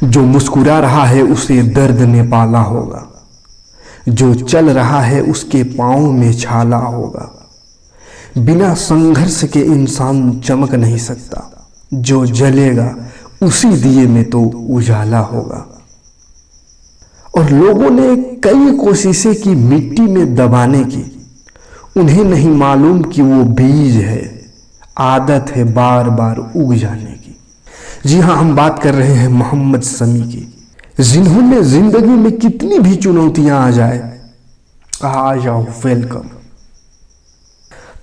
जो मुस्कुरा रहा है उसे दर्द ने पाला होगा, जो चल रहा है उसके पाँव में छाला होगा। बिना संघर्ष के इंसान चमक नहीं सकता, जो जलेगा उसी दिए में तो उजाला होगा। और लोगों ने कई कोशिशें की मिट्टी में दबाने की, उन्हें नहीं मालूम कि वो बीज है, आदत है बार बार उग जाने की। जी हाँ, हम बात कर रहे हैं मोहम्मद शमी की, जिन्होंने जिंदगी में कितनी भी चुनौतियां आ जाए, आ जाओ वेलकम।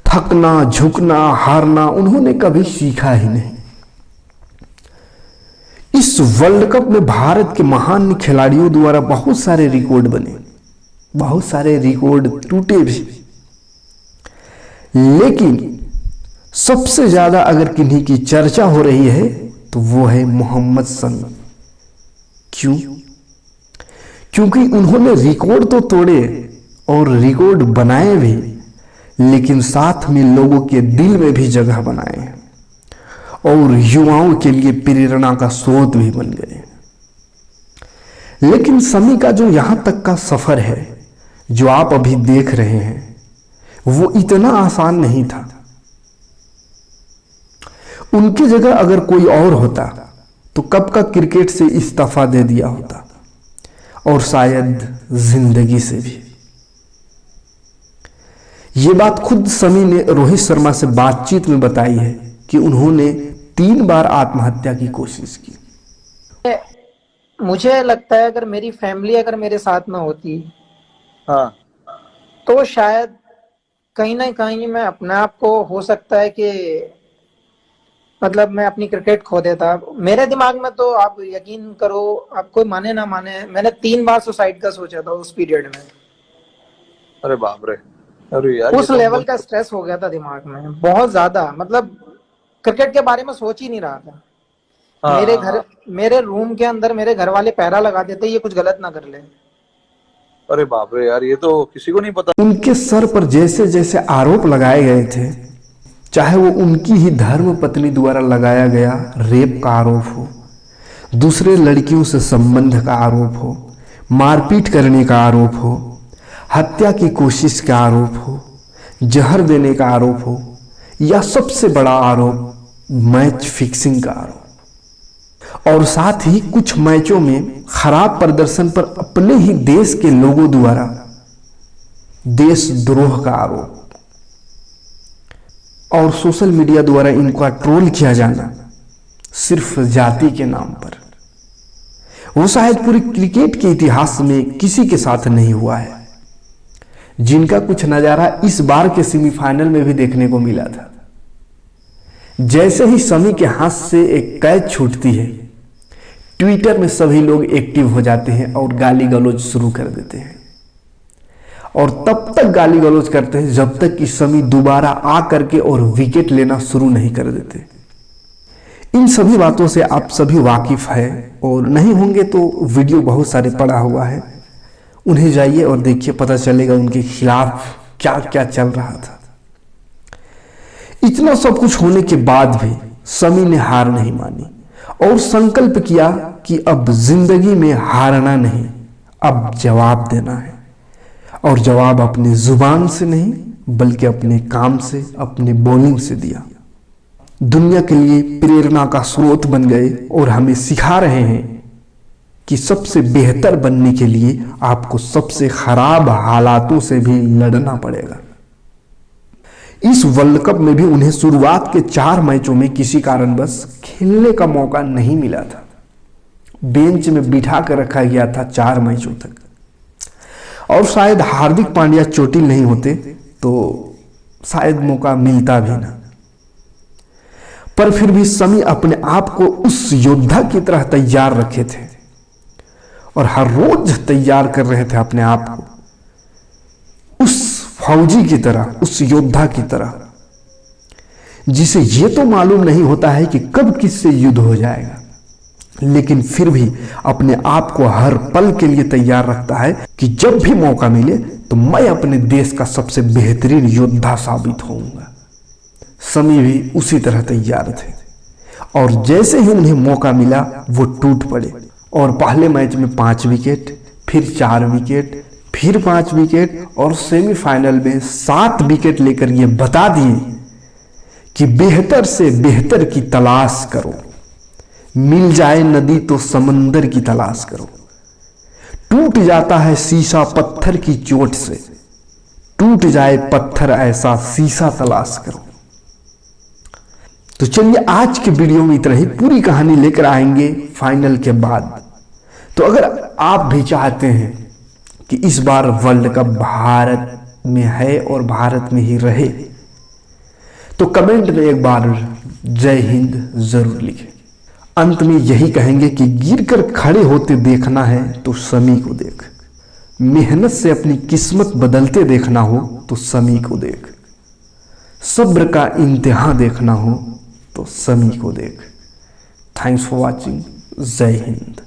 थकना, झुकना, हारना उन्होंने कभी सीखा ही नहीं। इस वर्ल्ड कप में भारत के महान खिलाड़ियों द्वारा बहुत सारे रिकॉर्ड बने, बहुत सारे रिकॉर्ड टूटे भी, लेकिन सबसे ज्यादा अगर किन्हीं की चर्चा हो रही है तो वो है मोहम्मद शमी। क्यों? क्योंकि उन्होंने रिकॉर्ड तो तोड़े और रिकॉर्ड बनाए भी, लेकिन साथ में लोगों के दिल में भी जगह बनाए और युवाओं के लिए प्रेरणा का स्रोत भी बन गए। लेकिन शमी का जो यहां तक का सफर है, जो आप अभी देख रहे हैं, वो इतना आसान नहीं था। उनकी जगह अगर कोई और होता तो कब का क्रिकेट से इस्तीफा दे दिया होता, और शायद जिंदगी से भी। ये बात खुद शमी ने रोहित शर्मा से बातचीत में बताई है कि उन्होंने 3 बार आत्महत्या की कोशिश की। मुझे लगता है अगर मेरी फैमिली अगर मेरे साथ में होती, हाँ, तो शायद कहीं ना कहीं मैं अपने आप को, हो सकता है कि मतलब मैं अपनी क्रिकेट खो देता। मेरे दिमाग में तो आप यकीन करो, आप कोई माने ना माने, मैंने 3 बार सुसाइड का सोचा था उस पीरियड में। अरे बाप रे, अरे यार, उस लेवल का स्ट्रेस हो गया था दिमाग में, बहुत ज्यादा। मतलब क्रिकेट के बारे में सोच ही नहीं रहा था। हाँ, मेरे रूम के अंदर मेरे घर वाले पहरा लगा देते, ये कुछ गलत ना कर ले। अरे बाप रे यार, ये तो किसी को नहीं पता। उनके सर पर जैसे जैसे आरोप लगाए गए थे, चाहे वो उनकी ही धर्म पत्नी द्वारा लगाया गया रेप का आरोप हो, दूसरे लड़कियों से संबंध का आरोप हो, मारपीट करने का आरोप हो, हत्या की कोशिश का आरोप हो, जहर देने का आरोप हो, या सबसे बड़ा आरोप मैच फिक्सिंग का आरोप, और साथ ही कुछ मैचों में खराब प्रदर्शन पर अपने ही देश के लोगों द्वारा देशद्रोह का आरोप, और सोशल मीडिया द्वारा इनका ट्रोल किया जाना सिर्फ जाति के नाम पर। वो शायद पूरे क्रिकेट के इतिहास में किसी के साथ नहीं हुआ है, जिनका कुछ नजारा इस बार के सेमीफाइनल में भी देखने को मिला था। जैसे ही शमी के हाथ से एक कैच छूटती है, ट्विटर में सभी लोग एक्टिव हो जाते हैं और गाली गलौज शुरू कर देते हैं, और तब तक गाली गलौज करते हैं जब तक कि शमी दोबारा आ करके और विकेट लेना शुरू नहीं कर देते। इन सभी बातों से आप सभी वाकिफ हैं, और नहीं होंगे तो वीडियो बहुत सारे पड़ा हुआ है, उन्हें जाइए और देखिए, पता चलेगा उनके खिलाफ क्या क्या चल रहा था। इतना सब कुछ होने के बाद भी शमी ने हार नहीं मानी और संकल्प किया कि अब जिंदगी में हारना नहीं, अब जवाब देना है। और जवाब अपने जुबान से नहीं बल्कि अपने काम से, अपने बॉलिंग से दिया। दुनिया के लिए प्रेरणा का स्रोत बन गए और हमें सिखा रहे हैं कि सबसे बेहतर बनने के लिए आपको सबसे खराब हालातों से भी लड़ना पड़ेगा। इस वर्ल्ड कप में भी उन्हें शुरुआत के 4 मैचों में किसी कारणवश खेलने का मौका नहीं मिला था। बेंच में बिठा कर रखा गया था 4 मैचों तक, और शायद हार्दिक पांड्या चोटिल नहीं होते तो शायद मौका मिलता भी ना। पर फिर भी शमी अपने आप को उस योद्धा की तरह तैयार रखे थे और हर रोज तैयार कर रहे थे अपने आप को उस फौजी की तरह, उस योद्धा की तरह, जिसे यह तो मालूम नहीं होता है कि कब किससे युद्ध हो जाएगा, लेकिन फिर भी अपने आप को हर पल के लिए तैयार रखता है कि जब भी मौका मिले तो मैं अपने देश का सबसे बेहतरीन योद्धा साबित होऊंगा। शमी भी उसी तरह तैयार थे, और जैसे ही उन्हें मौका मिला वो टूट पड़े और पहले मैच में 5 विकेट, फिर 4 विकेट, फिर 5 विकेट और सेमीफाइनल में 7 विकेट लेकर ये बता दिए कि बेहतर से बेहतर की तलाश करो, मिल जाए नदी तो समंदर की तलाश करो। टूट जाता है शीशा पत्थर की चोट से, टूट जाए पत्थर ऐसा शीशा तलाश करो। तो चलिए आज के वीडियो में इतना ही, पूरी कहानी लेकर आएंगे फाइनल के बाद। तो अगर आप भी चाहते हैं कि इस बार वर्ल्ड कप भारत में है और भारत में ही रहे, तो कमेंट में एक बार जय हिंद जरूर लिखें। अंत में यही कहेंगे कि गिरकर खड़े होते देखना है तो शमी को देख, मेहनत से अपनी किस्मत बदलते देखना हो तो शमी को देख, सब्र का इम्तिहान देखना हो तो शमी को देख। Thanks for watching. जय हिंद।